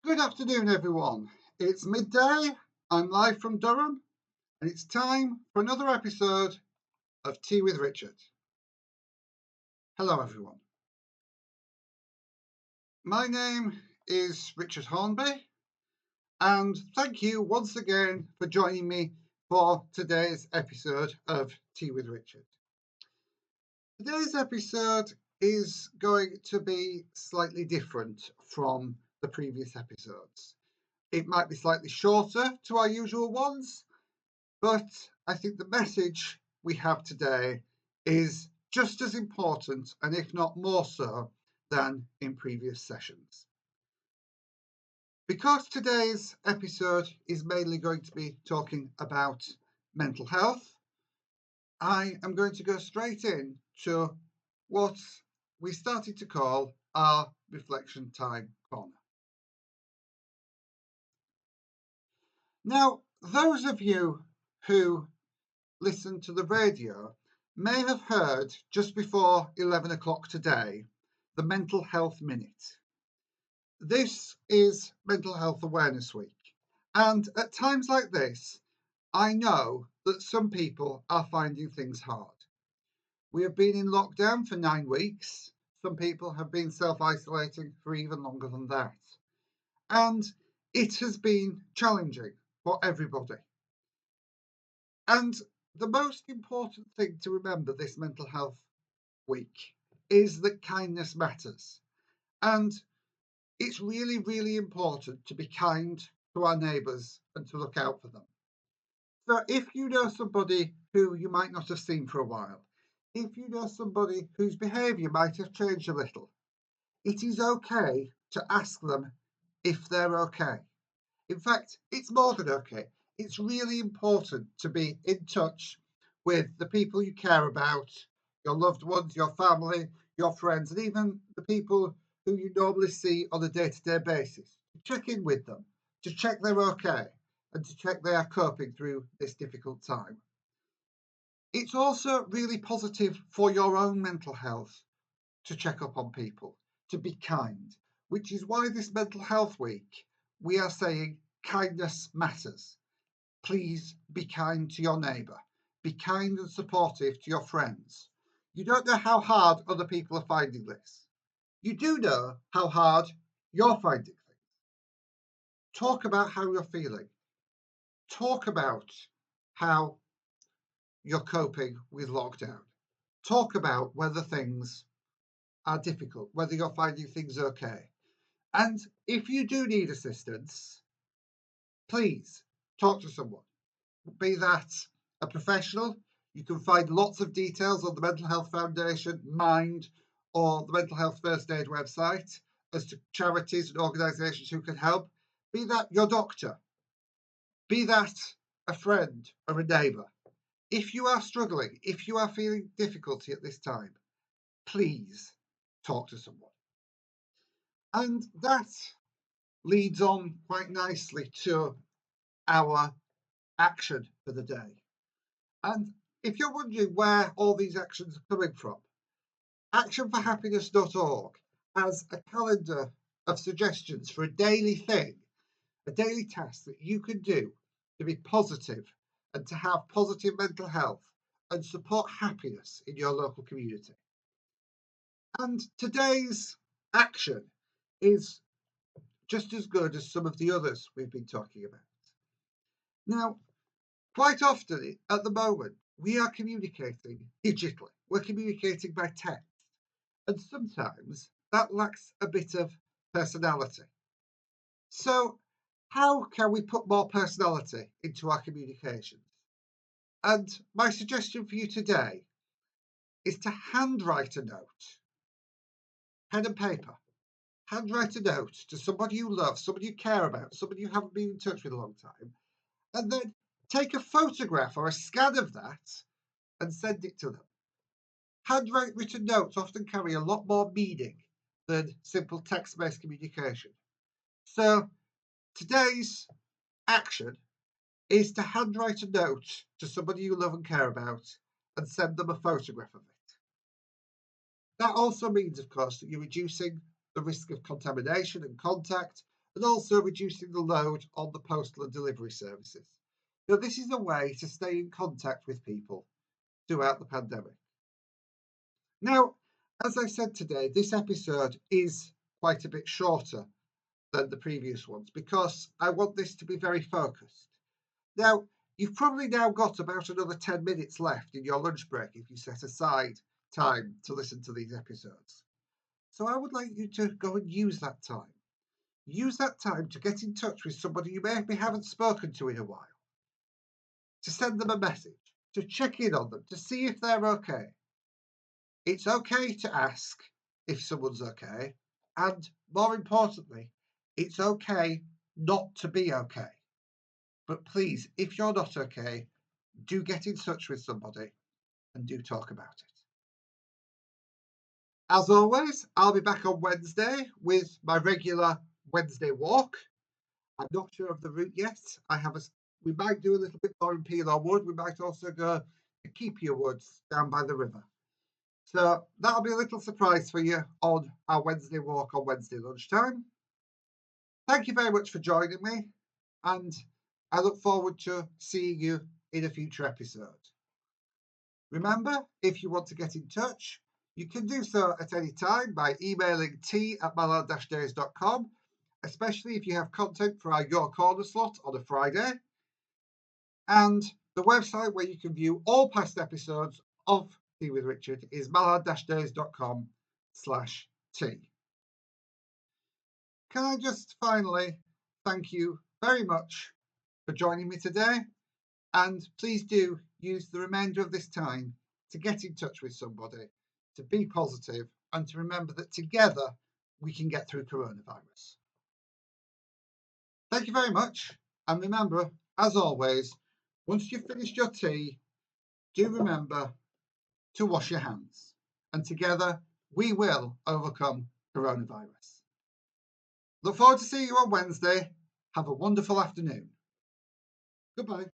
Good afternoon, everyone. It's midday. I'm live from Durham, and it's time for another episode of Tea with Richard. Hello, everyone. My name is Richard Hornby, and thank you once again for joining me for today's episode of Tea with Richard. Today's episode is going to be slightly different from the previous episodes. It might be slightly shorter to our usual ones, but I think the message we have today is just as important, and if not more so, than in previous sessions. Because today's episode is mainly going to be talking about mental health, I am going to go straight in to what we started to call our Reflection Time Corner. Now, those of you who listen to the radio may have heard just before 11 o'clock today the Mental Health Minute. This is Mental Health Awareness Week, and at times like this, I know that some people are finding things hard. We have been in lockdown for 9 weeks. Some people have been self-isolating for even longer than that. And it has been challenging for everybody. And the most important thing to remember this Mental Health Week is that kindness matters. And it's really, really important to be kind to our neighbours and to look out for them. So if you know somebody who you might not have seen for a while, if you know somebody whose behaviour might have changed a little, it is okay to ask them if they're okay. In fact, it's more than okay. It's really important to be in touch with the people you care about, your loved ones, your family, your friends, and even the people who you normally see on a day-to-day basis. Check in with them, to check they're okay, and to check they are coping through this difficult time. It's also really positive for your own mental health to check up on people, to be kind, which is why this Mental Health Week, we are saying kindness matters. Please be kind to your neighbour. Be kind and supportive to your friends. You don't know how hard other people are finding this. You do know how hard you're finding things. Talk about how you're feeling. Talk about how you're coping with lockdown. Talk about whether things are difficult, whether you're finding things okay. And if you do need assistance, please talk to someone. Be that a professional. You can find lots of details on the Mental Health Foundation, Mind, or the Mental Health First Aid website as to charities and organisations who can help. Be that your doctor. Be that a friend or a neighbour. If you are struggling, if you are feeling difficulty at this time, please talk to someone. And that leads on quite nicely to our action for the day. And if you're wondering where all these actions are coming from, actionforhappiness.org has a calendar of suggestions for a daily thing, a daily task that you can do to be positive and to have positive mental health and support happiness in your local community. And today's action is just as good as some of the others we've been talking about. Now, quite often at the moment, we are communicating digitally. We're communicating by text. And sometimes that lacks a bit of personality. So how can we put more personality into our communications? And my suggestion for you today is to handwrite a note, pen and paper. Handwrite a note to somebody you love, somebody you care about, somebody you haven't been in touch with a long time, and then take a photograph or a scan of that and send it to them. Handwritten notes often carry a lot more meaning than simple text-based communication. So today's action is to handwrite a note to somebody you love and care about and send them a photograph of it. That also means, of course, that you're reducing the risk of contamination and contact, and also reducing the load on the postal and delivery services. So this is a way to stay in contact with people throughout the pandemic. Now, as I said today, this episode is quite a bit shorter than the previous ones because I want this to be very focused. Now, you've probably now got about another 10 minutes left in your lunch break if you set aside time to listen to these episodes. So I would like you to go and use that time. Use that time to get in touch with somebody you maybe haven't spoken to in a while, to send them a message, to check in on them, to see if they're okay. It's okay to ask if someone's okay, and more importantly, it's okay not to be okay. But please, if you're not okay, do get in touch with somebody and do talk about it. As always, I'll be back on Wednesday with my regular Wednesday walk. I'm not sure of the route yet. We might do a little bit more in Peel Wood. We might also go to Keepier Woods down by the river. So that'll be a little surprise for you on our Wednesday walk on Wednesday lunchtime. Thank you very much for joining me, and I look forward to seeing you in a future episode. Remember, if you want to get in touch, you can do so at any time by emailing t@mallard-days.com, especially if you have content for our Your Corner slot on a Friday, and the website where you can view all past episodes of Tea with Richard is mallard-days.com/tea. Can I just finally thank you very much for joining me today, and please do use the remainder of this time to get in touch with somebody, to be positive, and to remember that together we can get through coronavirus. Thank you very much, and remember, as always, once you've finished your tea, do remember to wash your hands, and together we will overcome coronavirus. Look forward to seeing you on Wednesday. Have a wonderful afternoon. Goodbye.